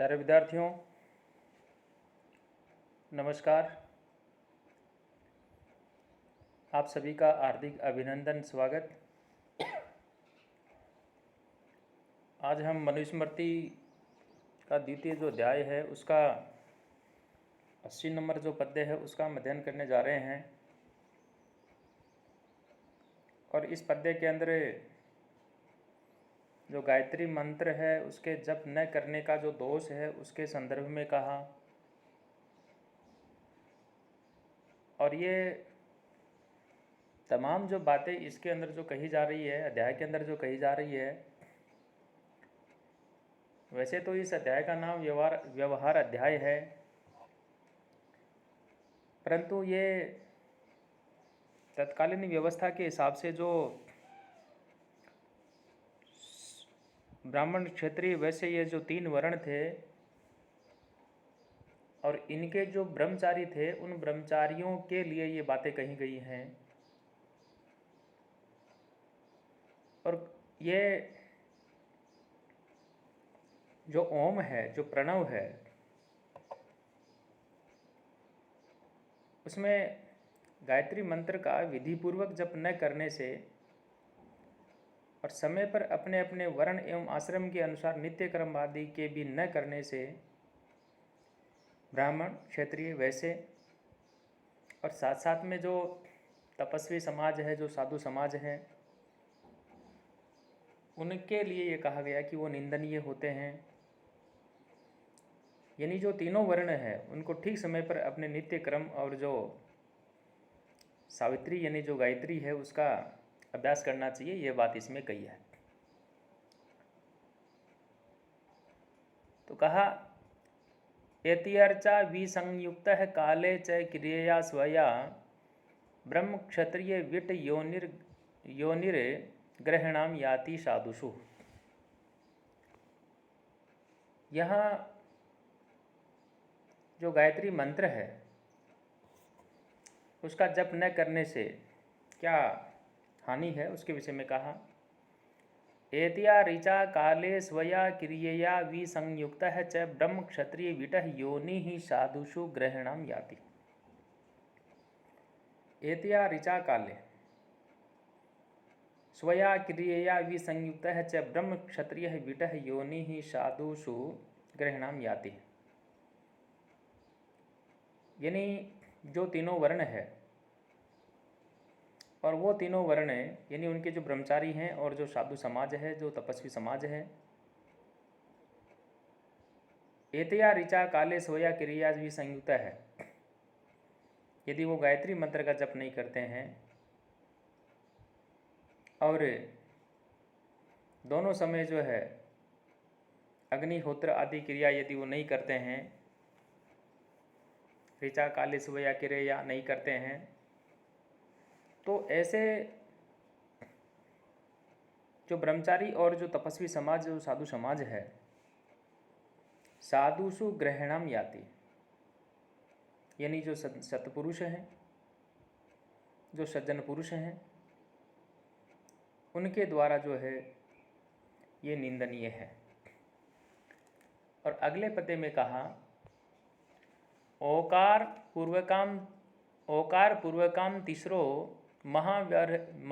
प्यारे विद्यार्थियों, नमस्कार। आप सभी का हार्दिक अभिनंदन, स्वागत। आज हम मनुस्मृति का द्वितीय जो अध्याय है उसका 80 नंबर जो पद्य है उसका हम अध्ययन करने जा रहे हैं। और इस पद्य के अंदर जो गायत्री मंत्र है उसके जप न करने का जो दोष है उसके संदर्भ में कहा। और ये तमाम जो बातें इसके अंदर जो कही जा रही है, अध्याय के अंदर जो कही जा रही है, वैसे तो इस अध्याय का नाम व्यवहार अध्याय है, परंतु ये तत्कालीन व्यवस्था के हिसाब से जो ब्राह्मण, क्षत्रिय, वैश्य ये जो 3 वर्ण थे और इनके जो ब्रह्मचारी थे, उन ब्रह्मचारियों के लिए ये बातें कही गई हैं। और ये जो ओम है, जो प्रणव है, उसमें गायत्री मंत्र का विधिपूर्वक जप न करने से और समय पर अपने अपने वर्ण एवं आश्रम के अनुसार नित्य कर्म आदि के भी न करने से ब्राह्मण, क्षत्रिय, वैश्य और साथ साथ में जो तपस्वी समाज है, जो साधु समाज है, उनके लिए ये कहा गया कि वो निंदनीय होते हैं। यानी जो तीनों वर्ण हैं उनको ठीक समय पर अपने नित्य क्रम और जो सावित्री यानी जो गायत्री है उसका अभ्यास करना चाहिए, ये बात इसमें कही है। तो कहा एतियर्चा विसंयुक्त है काले च क्रियया स्वया ब्रह्म क्षत्रिय विट योनिर ग्रहणाम याति साधुषु। यहाँ जो गायत्री मंत्र है उसका जप न करने से क्या हानि है उसके विषय में कहा। एतिया ऋचा काले स्वया क्रियया विसंयुक्त है च ब्रह्म क्षत्रिय विटः योनि ही साधुषु ग्रहणाम याति। एतिया ऋचा काले स्वया क्रियया विसंयुक्त है च ब्रह्म क्षत्रिय विटः योनि ही साधुषु ग्रहणाम याति। यानी जो तीनों वर्ण है और वो तीनों वर्ण यानी उनके जो ब्रह्मचारी हैं और जो साधु समाज है, जो तपस्वी समाज है, एतया ऋचा काले स्वया क्रिया भी संयुक्त है, यदि वो गायत्री मंत्र का जप नहीं करते हैं और दोनों समय जो है अग्निहोत्र आदि क्रिया यदि वो नहीं करते हैं, ऋचा काले स्वया क्रिया नहीं करते हैं, तो ऐसे जो ब्रह्मचारी और जो तपस्वी समाज, जो साधु समाज है, साधुषु ग्रहणम याति, यानी जो सत्पुरुष हैं, जो सज्जन पुरुष हैं, उनके द्वारा जो है ये निंदनीय है। और अगले पद्य में कहा ओकार पूर्वकाम तीसरो महाव्याहृतयोर्व्याह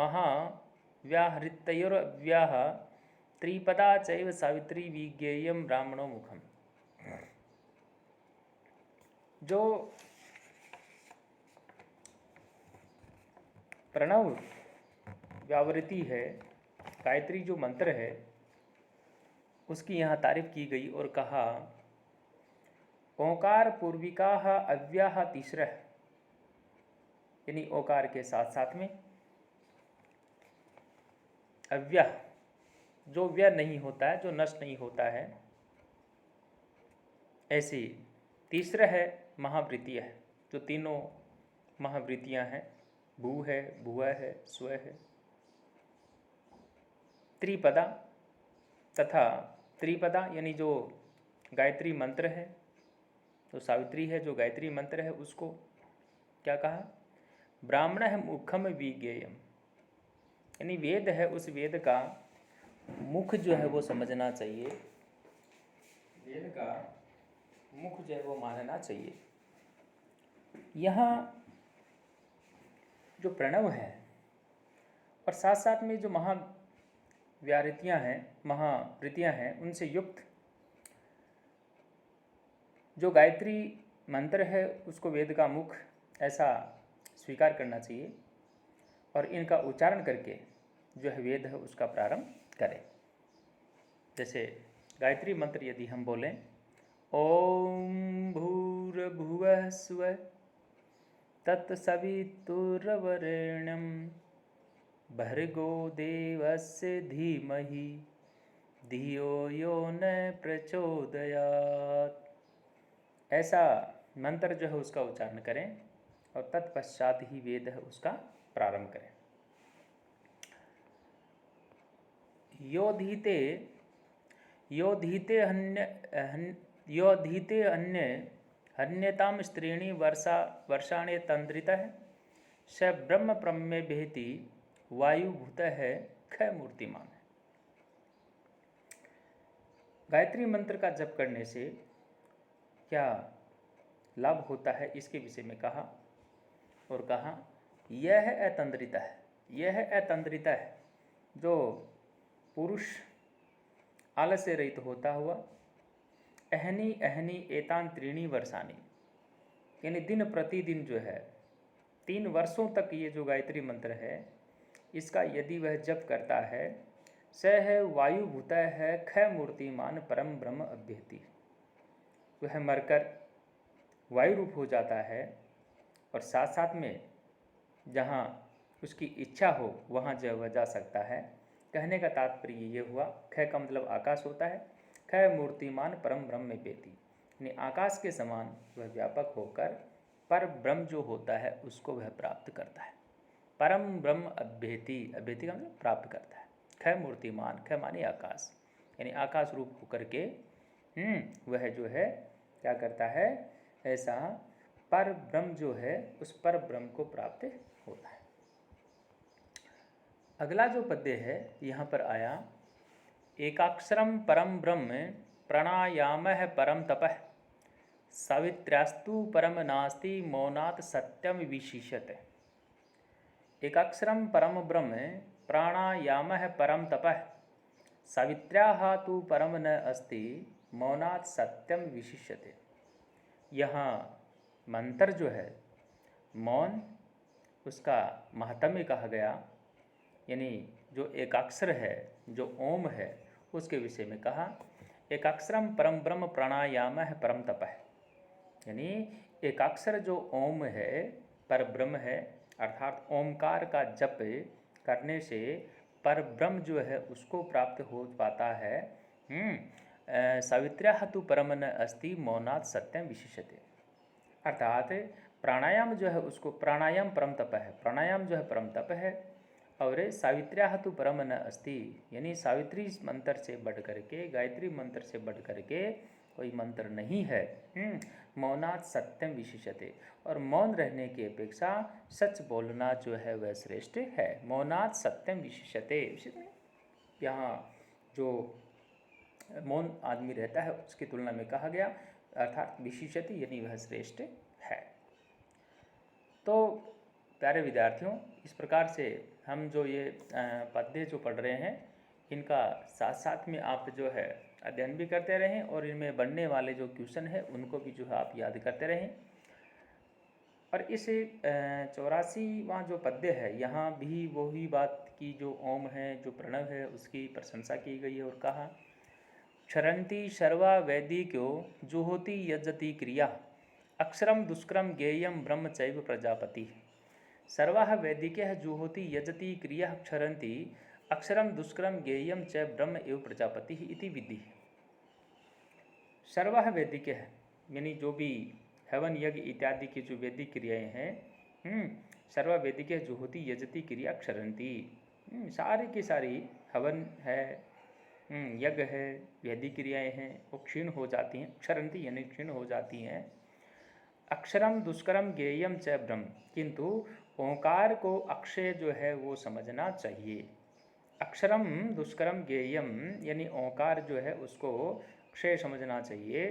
त्रिपदा चैव सावित्री विज्ञेयम ब्राह्मणो मुखम। जो प्रणव व्यावृत्ति है, गायत्री जो मंत्र है, उसकी यहाँ तारीफ की गई और कहा ओंकार पूर्विका अव्याह तीसरा, यानी ओकार के साथ साथ में अव्याह, जो व्यय नहीं होता है, जो नष्ट नहीं होता है, ऐसी तीसरा है महावृत्तियाँ है, जो तीनों महावृत्तियाँ हैं, भू है, भुआ है, स्व है, त्रिपदा तथा त्रिपदा यानी जो गायत्री मंत्र है, जो सावित्री है, जो गायत्री मंत्र है, उसको क्या कहा ब्राह्मण है मुखम विज्ञेयम, यानी वेद है, उस वेद का मुख जो है वो समझना चाहिए, वेद का मुख जो है वो मानना चाहिए। यहाँ जो प्रणव है और साथ साथ में जो महाव्याहृतियाँ हैं, महावृत्तियाँ हैं, उनसे युक्त जो गायत्री मंत्र है उसको वेद का मुख ऐसा स्वीकार करना चाहिए और इनका उच्चारण करके जो है वेद है उसका प्रारंभ करें। जैसे गायत्री मंत्र यदि हम बोलें, ओम भूर्भुवः स्वः तत्सवितुर्वरेण्यं भर्गो देवस्य धीमहि धियो यो न प्रचोदयात्, ऐसा मंत्र जो है उसका उच्चारण करें और तत्पश्चात ही वेद है उसका प्रारंभ करें। योधीते अन्य हन्यताम स्त्रीणी वर्षाणे तंद्रितः स ब्रह्म प्रम्य बेहति वायुभूत है ख मूर्तिमान। गायत्री मंत्र का जप करने से क्या लाभ होता है इसके विषय में कहा और कहा यह अतंद्रिता है, यह अतंद्रिता है जो पुरुष आलस से रहित होता हुआ अहनी अहनी एतान त्रीणी वर्षानी, यानी दिन प्रतिदिन जो है 3 वर्षों तक ये जो गायत्री मंत्र है इसका यदि वह जप करता है, स है वायुभूत है ख मूर्तिमान परम ब्रह्म अभ्यति, वह मरकर वायु रूप हो जाता है और साथ साथ में जहाँ उसकी इच्छा हो वहाँ जो वह जा सकता है। कहने का तात्पर्य ये हुआ, ख का मतलब आकाश होता है, ख मूर्तिमान परम ब्रह्म बेति, यानी आकाश के समान वह व्यापक होकर पर ब्रह्म जो होता है उसको वह प्राप्त करता है। परम ब्रह्म अभ्यति, अभ्यति का मतलब प्राप्त करता है। ख मूर्तिमान, ख माने आकाश, यानी आकाश रूप होकर के वह जो है क्या करता है, ऐसा पर ब्रह्म जो है उस पर ब्रह्म को प्राप्त होता है। अगला जो पद्य है यहाँ पर आया, एकाक्षरम परम ब्रह्म प्राणायामः परम तपः सावित्र्यास्तु परम नास्ति मौनात् सत्यम विशिष्यते। एकाक्षरम परम ब्रह्म प्राणायामः परम तपः सावित्र्याः तु परम न अस्ति मौनात् सत्यम विशिष्यते। यहाँ मंत्र जो है मौन उसका महात्म्य कहा गया, यानी जो एकाक्षर है जो ओम है उसके विषय में कहा। एकाक्षरम परम ब्रह्म प्राणायाम है परम तपः, यानी एकाक्षर जो ओम है पर ब्रह्म है, अर्थात ओमकार का जप करने से पर ब्रह्म जो है उसको प्राप्त हो पाता है। सावित्र्याः तु परम न अस्ति मौनात् सत्यम विशिष्यते, अर्थात प्राणायाम जो है उसको, प्राणायाम परम तप है, प्राणायाम जो है परम तप है, और सावित्र्याः तु परम न अस्ति, यानी सावित्री मंत्र से बढ़ करके, गायत्री मंत्र से बढ़ करके कोई मंत्र नहीं है। मौनात् सत्यम विशिष्यते, और मौन रहने की अपेक्षा सच बोलना जो है वह श्रेष्ठ है। मौनात् सत्यम विशिष्यते, यहाँ जो मौन आदमी रहता है उसकी तुलना में कहा गया, अर्थात विशिष्यति यानी वह श्रेष्ठ है। तो प्यारे विद्यार्थियों, इस प्रकार से हम जो ये पद्य जो पढ़ रहे हैं इनका साथ साथ में आप जो है अध्ययन भी करते रहें और इनमें बनने वाले जो क्वेश्चन है उनको भी जो है आप याद करते रहें। और इस 84वां जो पद्य है यहाँ भी वही बात की, जो ओम है जो प्रणव है उसकी प्रशंसा की गई है और कहा, क्षरन्ति सर्वा वैदिक्यो जुहोति यजति क्रिया अक्षरम दुष्करम गेयम ब्रह्म चैव प्रजापति। सर्वाः वैदिक्यः जुहोति यजति क्रिया क्षरन्ति अक्षरम दुष्करम गेयम च ब्रह्म एव प्रजापति इति विधि। सर्वाः वैदिक्यः यानी जो भी हवन यज्ञ इत्यादि की जो वैदिक क्रियाएँ हैं, सर्वा वैदिक्यः जुहोति यजति क्रिया क्षरन्ति, सारी की सारी हवन है, यज्ञ है, वैदिक क्रियाएँ हैं, वो क्षीण हो जाती हैं, क्षरन्ति यानी क्षीण हो जाती हैं। अक्षरम दुष्करम गेयम च ब्रह्म, किंतु ओंकार को अक्षय जो है वो समझना चाहिए। अक्षरम दुष्करम गेयम यानी ओंकार जो है उसको अक्षय समझना चाहिए।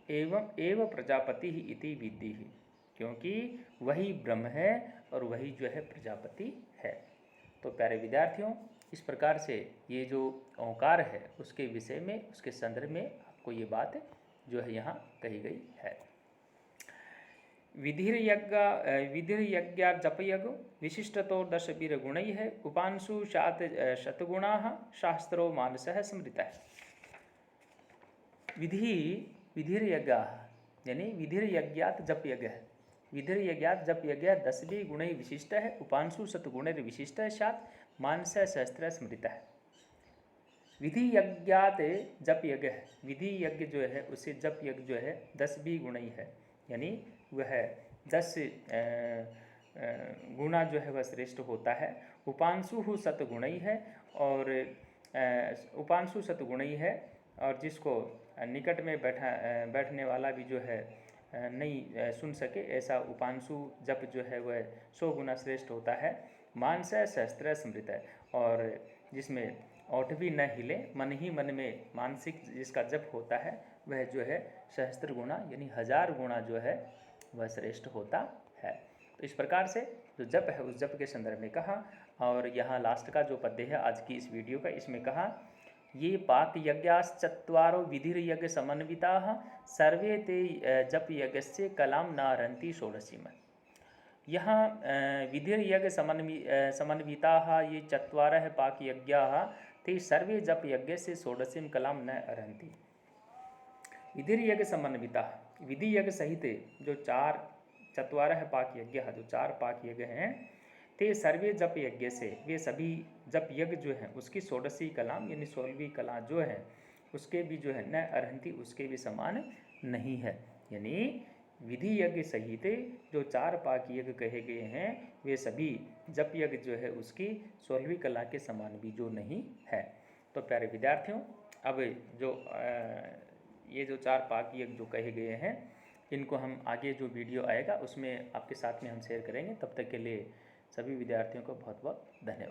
एवं एव प्रजापति ही इति विद्धि, क्योंकि वही ब्रह्म है और वही जो है प्रजापति है। तो प्यारे विद्यार्थियों, इस प्रकार से ये जो ओंकार है उसके विषय में, उसके संदर्भ में आपको ये बात जो है यहाँ कही गई है। विधिर्यज्ञा जपयज्ञ विशिष्टतो 10 वीरगुणैः उपांशु शतगुणाः शास्त्रो मानसः स्मृतः। विधिर्यज्ञाः यानी विधिर्यज्ञात जप यज्ञ है। विधिर्यज्ञात जप यज्ञ 10 गुणैः विशिष्टः उपांशु शतगुणैर्विशिष्टः स्यात् मानसः सहस्रः स्मृतः। विधि यज्ञात जप यज्ञ है। विधि यज्ञ जो है उसे जप यज्ञ जो है 10 गुणैः है, यानी वह 10 गुणा जो है वह श्रेष्ठ होता है। उपांशु शतगुणैः है और उपांशु शतगुणैः है, और जिसको निकट में बैठने वाला भी जो है नहीं सुन सके, ऐसा उपांशु जप जो है वह 100 गुना श्रेष्ठ होता है। मानसः सहस्रः स्मृत है, और जिसमें ओठ भी न हिले, मन ही मन में मानसिक जिसका जप होता है वह जो है सहस्त्र गुना यानी 1000 गुना जो है वह श्रेष्ठ होता है। तो इस प्रकार से जो जप है उस जप के संदर्भ में कहा। और यहाँ लास्ट का जो पद्य है आज की इस वीडियो का, इसमें कहा ये पाक यज्ञाश्चत्वारो विधिर्यज्ञ समन्विताः सर्वे ते जप यज्ञस्य कलाम नारन्ति षोडशीम। यहाँ विधिर्यज्ञ समन्विताः ये 4 पाक यज्ञाः ते सर्वे जप यज्ञ से षोडशीम कलाम न अर्हन्ति। विधिर्यज्ञ समन्विताः, विधि यज्ञ सहित जो 4 पाक यज्ञ, जो 4 पाक यज्ञ हैं, ते सर्वे जप यज्ञ से, वे सभी जप यज्ञ जो हैं उसकी 16वीं कलाम यानी 16वीं कला जो है उसके भी जो है न अर्हन्ति, उसके भी समान नहीं है। यानी विधि यज्ञ सहित जो 4 पाक यज्ञ कहे गए हैं वे सभी जप यज्ञ जो है उसकी 16वीं कला के समान भी जो नहीं है। तो प्यारे विद्यार्थियों, अब जो ये जो 4 पाक यज्ञ जो कहे गए हैं इनको हम आगे जो वीडियो आएगा उसमें आपके साथ में हम शेयर करेंगे। तब तक के लिए सभी विद्यार्थियों को बहुत बहुत धन्यवाद।